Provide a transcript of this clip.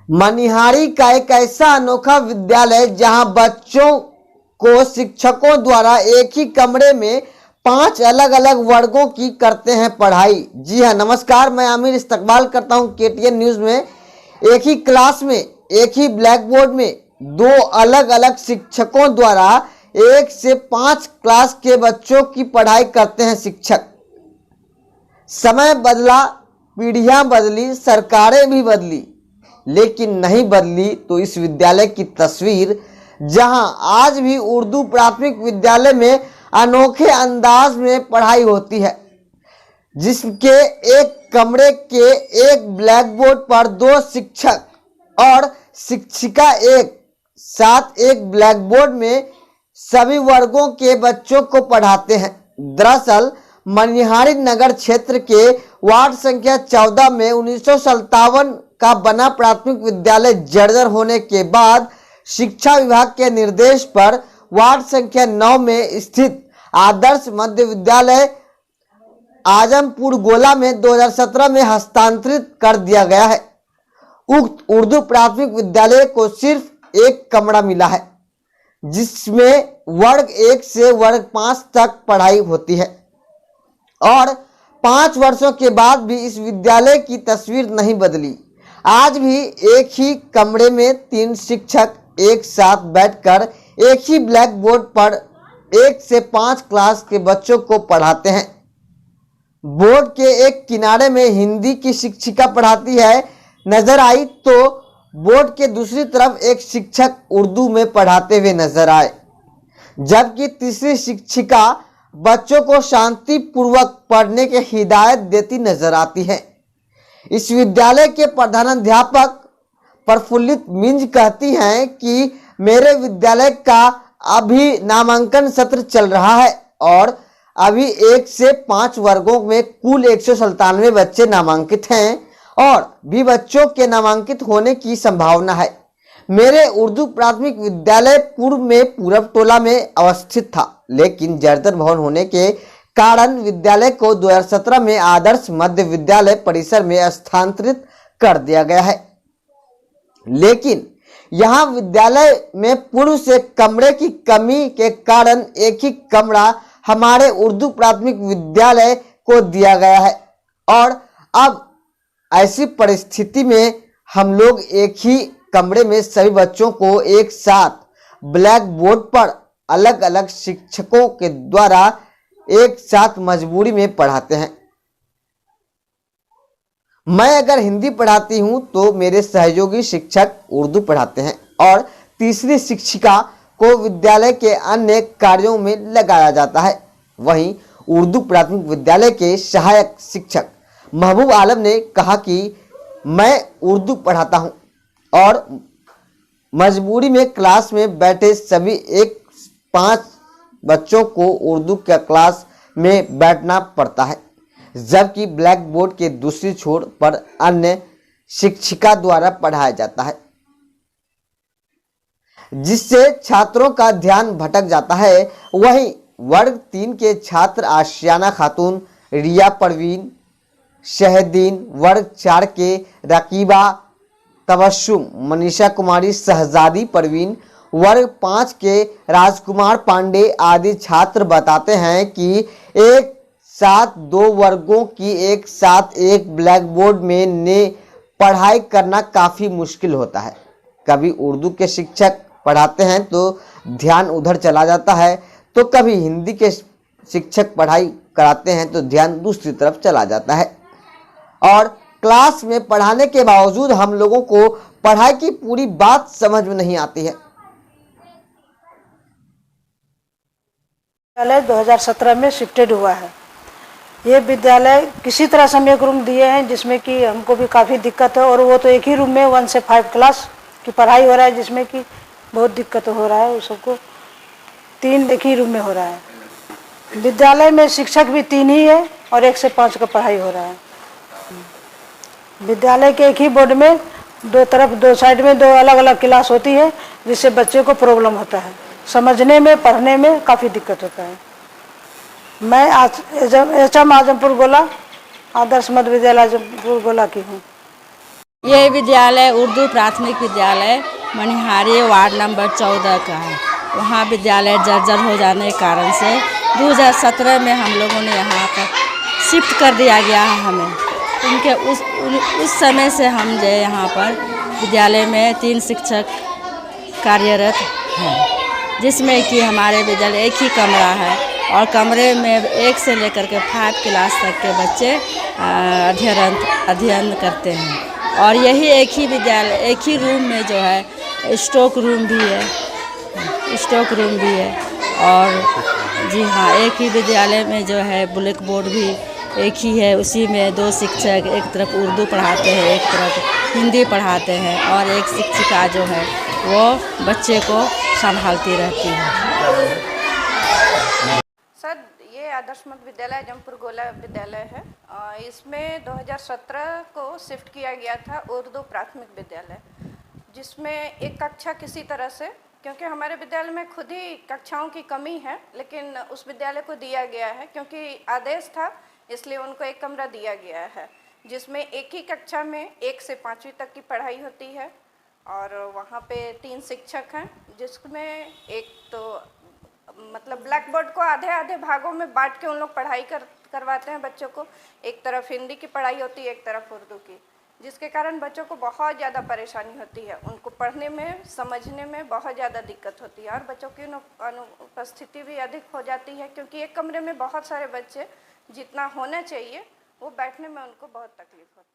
मनिहारी का एक ऐसा अनोखा विद्यालय जहां बच्चों को शिक्षकों द्वारा एक ही कमरे में 5 अलग अलग वर्गों की करते हैं पढ़ाई। जी हां, नमस्कार, मैं आमिर इस्तकबाल करता हूं केटीएन न्यूज में। एक ही क्लास में, एक ही ब्लैक बोर्ड में 2 अलग अलग शिक्षकों द्वारा 1 से 5 क्लास के बच्चों की पढ़ाई करते हैं शिक्षक। समय बदला, पीढ़ियां बदली, सरकारें भी बदली, लेकिन नहीं बदली तो इस विद्यालय की तस्वीर, जहां आज भी उर्दू प्राथमिक विद्यालय में अनोखे अंदाज में पढ़ाई होती है, जिसके एक कमरे के एक ब्लैक बोर्ड पर 2 शिक्षक और शिक्षिका एक साथ एक ब्लैक बोर्ड में सभी वर्गों के बच्चों को पढ़ाते हैं। दरअसल मनिहारी नगर क्षेत्र के वार्ड संख्या 14 में 1957 का बना प्राथमिक विद्यालय जर्जर होने के बाद शिक्षा विभाग के निर्देश पर वार्ड संख्या 9 में स्थित आदर्श मध्य विद्यालय आजमपुर गोला में 2017 में हस्तांतरित कर दिया गया है। उक्त उर्दू प्राथमिक विद्यालय को सिर्फ एक कमरा मिला है, जिसमें वर्ग 1 से वर्ग 5 तक पढ़ाई होती है और 5 वर्षों के बाद भी इस विद्यालय की तस्वीर नहीं बदली। आज भी एक ही कमरे में 3 शिक्षक एक साथ बैठकर एक ही ब्लैक बोर्ड पर 1 से 5 क्लास के बच्चों को पढ़ाते हैं। बोर्ड के एक किनारे में हिंदी की शिक्षिका पढ़ाती है नजर आई, तो बोर्ड के दूसरी तरफ एक शिक्षक उर्दू में पढ़ाते हुए नजर आए, जबकि तीसरी शिक्षिका बच्चों को शांतिपूर्वक पढ़ने की हिदायत देती नजर आती है। इस विद्यालय के प्रधानाध्यापक प्रफुल्लित मिंज कहती हैं कि मेरे विद्यालय का अभी नामांकन सत्र चल रहा है और अभी 1 से 5 वर्गों में कुल 197 बच्चे नामांकित हैं और भी बच्चों के नामांकित होने की संभावना है। मेरे उर्दू प्राथमिक विद्यालय पूर्व में पूरब टोला में अवस्थित था, लेकिन जर्जर भवन होने के कारण विद्यालय को 2017 में आदर्श मध्य विद्यालय परिसर में स्थानांतरित कर दिया गया है। लेकिन यहां विद्यालय में पूर्व से कमरे की कमी के कारण एक ही कमरा हमारे उर्दू प्राथमिक विद्यालय को दिया गया है और अब ऐसी परिस्थिति में हम लोग एक ही कमरे में सभी बच्चों को एक साथ ब्लैक बोर्ड पर अलग अलग शिक्षकों के द्वारा एक साथ मजबूरी में पढ़ाते हैं। मैं अगर हिंदी पढ़ाती हूं तो मेरे सहयोगी शिक्षक उर्दू पढ़ाते हैं और तीसरी शिक्षिका को विद्यालय के अन्य कार्यों में लगाया जाता है। वहीं उर्दू प्राथमिक विद्यालय के सहायक शिक्षक महबूब आलम ने कहा कि मैं उर्दू पढ़ाता हूं और मजबूरी में क्लास में बैठे सभी 1-5 बच्चों को उर्दू के क्लास में बैठना पड़ता है, जबकि ब्लैक बोर्ड के दूसरी छोर पर अन्य शिक्षिका द्वारा पढ़ाया जाता है, जिससे छात्रों का ध्यान भटक जाता है। वहीं वर्ग 3 के छात्र आशियाना खातून, रिया परवीन, शहदीन, वर्ग 4 के रकीबा तबस्सुम, मनीषा कुमारी, शहजादी परवीन, वर्ग 5 के राजकुमार पांडे आदि छात्र बताते हैं कि एक साथ 2 वर्गों की एक साथ एक ब्लैक बोर्ड में पढ़ाई करना काफ़ी मुश्किल होता है। कभी उर्दू के शिक्षक पढ़ाते हैं तो ध्यान उधर चला जाता है, तो कभी हिंदी के शिक्षक पढ़ाई कराते हैं तो ध्यान दूसरी तरफ चला जाता है और क्लास में पढ़ाने के बावजूद हम लोगों को पढ़ाई की पूरी बात समझ में नहीं आती है। विद्यालय 2017 में शिफ्टेड हुआ है। ये विद्यालय किसी तरह से हमें एक रूम दिए हैं, जिसमें कि हमको भी काफ़ी दिक्कत है और वो तो एक ही रूम में 1 से 5 क्लास की पढ़ाई हो रहा है, जिसमें कि बहुत दिक्कत हो रहा है। उस सबको 3 एक ही रूम में हो रहा है। विद्यालय में शिक्षक भी 3 ही है और 1 से 5 का पढ़ाई हो रहा है। विद्यालय के एक ही बोर्ड में 2 साइड में 2 अलग अलग क्लास होती है, जिससे बच्चे को प्रॉब्लम होता है, समझने में, पढ़ने में काफ़ी दिक्कत होता है। मैं एचएम आजमपुर गोला, आदर्श मध्य विद्यालय आजमपुर गोला की हूँ। ये विद्यालय उर्दू प्राथमिक विद्यालय मनिहारी वार्ड नंबर 14 का है। वहाँ विद्यालय जर्जर हो जाने के कारण से 2017 में हम लोगों ने यहाँ पर शिफ्ट कर दिया गया है हमें। उनके उस समय से हम जो यहाँ पर विद्यालय में 3 शिक्षक कार्यरत हैं, जिसमें कि हमारे विद्यालय एक ही कमरा है और कमरे में 1 से लेकर के 5 क्लास तक के बच्चे अध्ययन करते हैं। और यही एक ही विद्यालय एक ही रूम में जो है स्टॉक रूम भी है और जी हाँ, एक ही विद्यालय में जो है ब्लैक बोर्ड भी एक ही है। उसी में 2 शिक्षक एक तरफ उर्दू पढ़ाते हैं, एक तरफ हिंदी पढ़ाते हैं और एक शिक्षिका जो है वो बच्चे को संभालती रहती है। सर, ये आदर्श मध्य विद्यालय जमपुर गोला विद्यालय है। इसमें 2017 को शिफ्ट किया गया था उर्दू प्राथमिक विद्यालय, जिसमें एक कक्षा किसी तरह से, क्योंकि हमारे विद्यालय में खुद ही कक्षाओं की कमी है, लेकिन उस विद्यालय को दिया गया है क्योंकि आदेश था, इसलिए उनको एक कमरा दिया गया है जिसमें एक ही कक्षा में 1 से 5वीं तक की पढ़ाई होती है। और वहाँ पे 3 शिक्षक हैं, जिसमें एक तो मतलब ब्लैक बोर्ड को आधे आधे भागों में बांट के उन लोग पढ़ाई करवाते हैं बच्चों को। एक तरफ हिंदी की पढ़ाई होती है, एक तरफ उर्दू की, जिसके कारण बच्चों को बहुत ज़्यादा परेशानी होती है। उनको पढ़ने में, समझने में बहुत ज़्यादा दिक्कत होती है और बच्चों की अनुपस्थिति भी अधिक हो जाती है, क्योंकि एक कमरे में बहुत सारे बच्चे जितना होना चाहिए वो बैठने में उनको बहुत तकलीफ होती है।